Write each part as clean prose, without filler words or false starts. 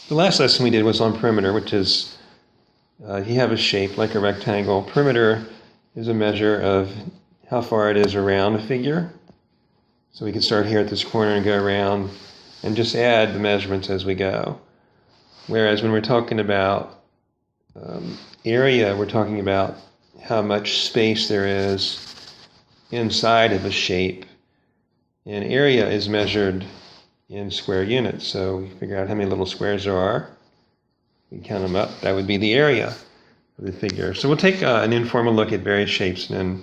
The last lesson we did was on perimeter, which is you have a shape like a rectangle. Perimeter is a measure of how far it is around a figure. So we can start here at this corner and go around and just add the measurements as we go. Whereas when we're talking about area, we're talking about how much space there is inside of a shape. And area is measured in square units. So we figure out how many little squares there are. We count them up. That would be the area of the figure. So we'll take an informal look at various shapes, and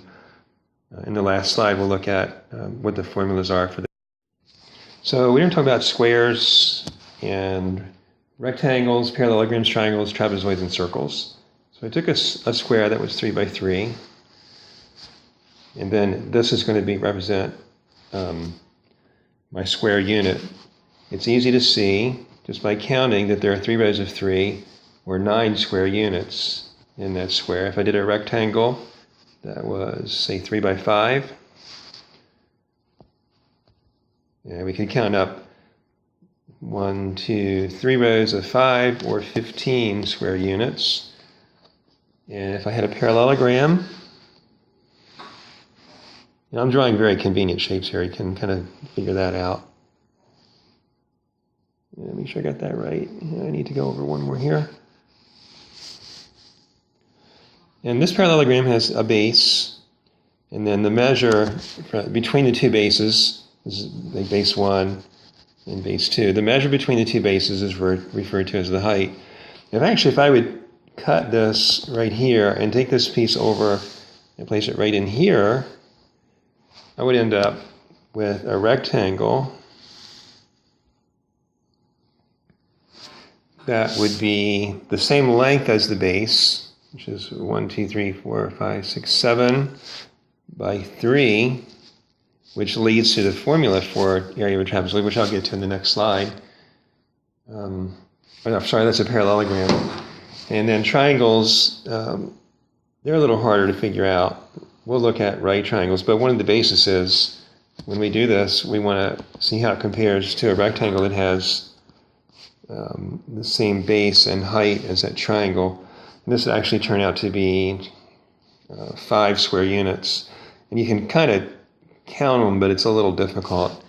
then in the last slide we'll look at what the formulas are for that. So we're going to talk about squares and rectangles, parallelograms, triangles, trapezoids, and circles. So I took a square that was 3 by 3, and then this is going to represent my square unit. It's easy to see just by counting that there are 3 rows of 3 or 9 square units in that square. If I did a rectangle that was, say, 3 by 5, yeah, we could count up 1, 2, 3 rows of 5 or 15 square units. And if I had a parallelogram, and I'm drawing very convenient shapes here, you can kind of figure that out. Yeah, make sure I got that right. I need to go over one more here. And this parallelogram has a base, and then the measure between the two bases is like base 1 and base 2. The measure between the two bases is referred to as the height. If I would cut this right here and take this piece over and place it right in here, I would end up with a rectangle that would be the same length as the base, which is 1, 2, 3, 4, 5, 6, 7 by 3, which leads to the formula for area of a trapezoid, which I'll get to in the next slide. That's a parallelogram. And then triangles, they're a little harder to figure out. We'll look at right triangles, but one of the bases is, when we do this, we want to see how it compares to a rectangle that has the same base and height as that triangle. And this would actually turn out to be 5 square units. And you can kind of count them, but it's a little difficult.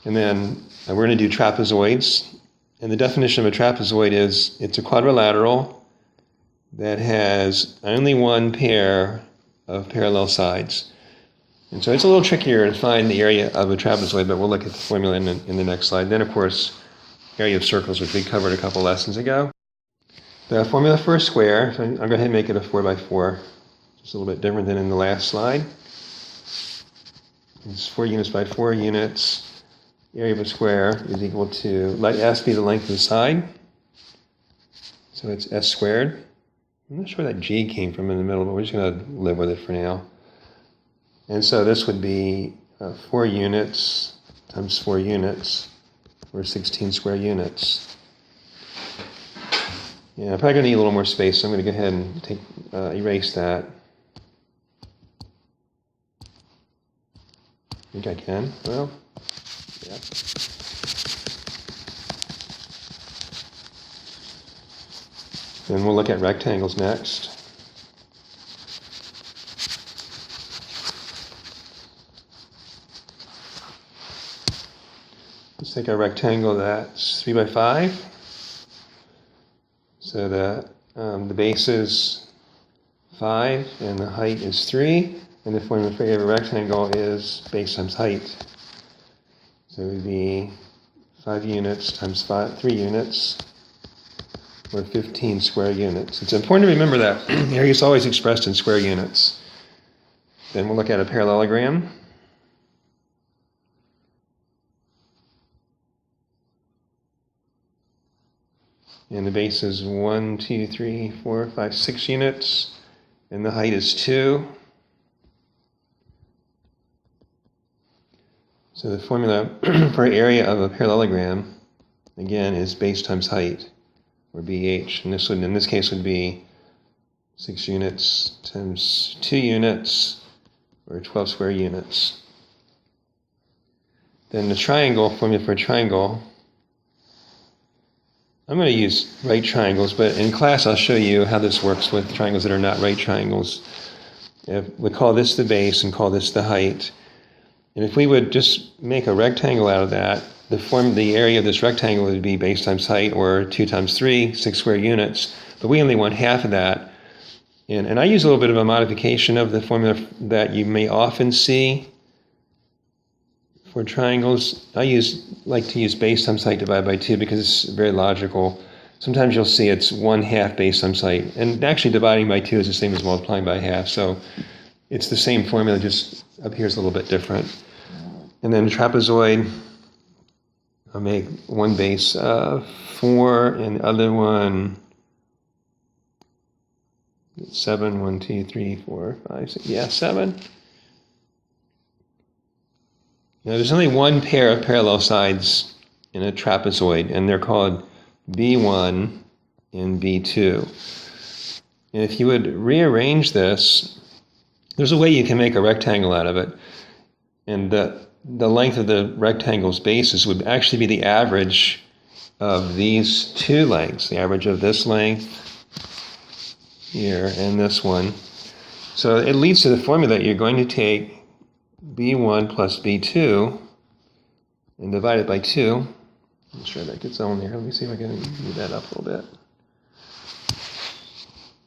And then we're going to do trapezoids. And the definition of a trapezoid is it's a quadrilateral that has only one pair of parallel sides. And so it's a little trickier to find the area of a trapezoid, but we'll look at the formula in the next slide. Then, of course, area of circles, which we covered a couple lessons ago. The formula for a square, so I'll go ahead and make it a 4 by 4. Just a little bit different than in the last slide. It's 4 units by 4 units. Area of a square is equal to, let S be the length of the side. So it's S squared. I'm not sure where that G came from in the middle, but we're just going to live with it for now. And so this would be 4 units times 4 units, or 16 square units. Yeah, I'm probably going to need a little more space, so I'm going to go ahead and erase that. I think I can. Well, yeah. Then we'll look at rectangles next. Let's take a rectangle that's 3 by 5. So the base is 5 and the height is 3. And the formula for area of a rectangle is base times height. So it would be 5 units times 3 units, or 15 square units. It's important to remember that area is always expressed in square units. Then we'll look at a parallelogram. And the base is 1, 2, 3, 4, 5, 6 units, and the height is 2. So the formula for area of a parallelogram, again, is base times height, or BH. And this would, in this case, would be 6 units times 2 units, or 12 square units. Then the triangle, formula for a triangle, I'm going to use right triangles, but in class I'll show you how this works with triangles that are not right triangles. We call this the base and call this the height. And if we would just make a rectangle out of that, the area of this rectangle would be base times height, or 2 times 3, 6 square units. But we only want half of that. And I use a little bit of a modification of the formula that you may often see for triangles. I like to use base times height divided by 2 because it's very logical. Sometimes you'll see it's 1/2 base times height. And actually dividing by 2 is the same as multiplying by half. So it's the same formula, just appears a little bit different. And then trapezoid, I'll make one base 4 and the other one 7. 1, 2, 3, 4, 5, 6. Yeah, 7. Now there's only one pair of parallel sides in a trapezoid, and they're called B1 and B2. And if you would rearrange this, there's a way you can make a rectangle out of it. And the length of the rectangle's bases would actually be the average of these two lengths, the average of this length here and this one. So it leads to the formula that you're going to take B1 plus B2 and divide it by 2. I'm sure that gets on there. Let me see if I can move that up a little bit.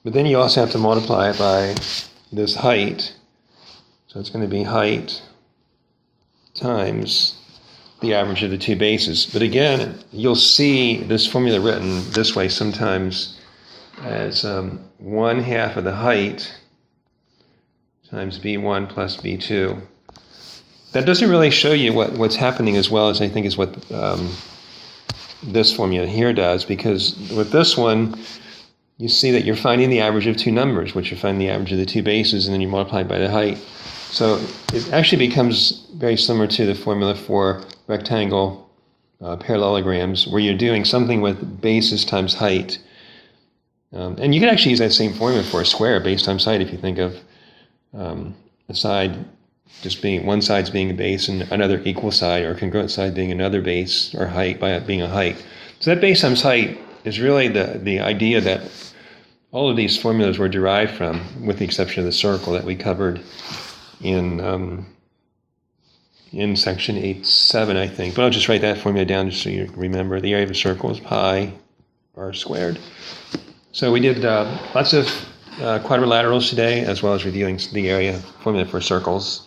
But then you also have to multiply it by this height. So it's going to be height times the average of the two bases. But again, you'll see this formula written this way sometimes as 1/2 of the height times B1 plus B2. That doesn't really show you what's happening as well as I think is what this formula here does, because with this one, you see that you're finding the average of two numbers, which you find the average of the two bases, and then you multiply by the height. So it actually becomes very similar to the formula for rectangle parallelograms, where you're doing something with bases times height. And you can actually use that same formula for a square, base times height, if you think of a side just being, one side's being a base and another equal side or congruent side being another base or height by it being a height. So that base times height is really the idea that all of these formulas were derived from, with the exception of the circle that we covered in section 8.7, I think. But I'll just write that formula down just so you remember. The area of a circle is pi r squared. So we did lots of quadrilaterals today, as well as reviewing the area formula for circles.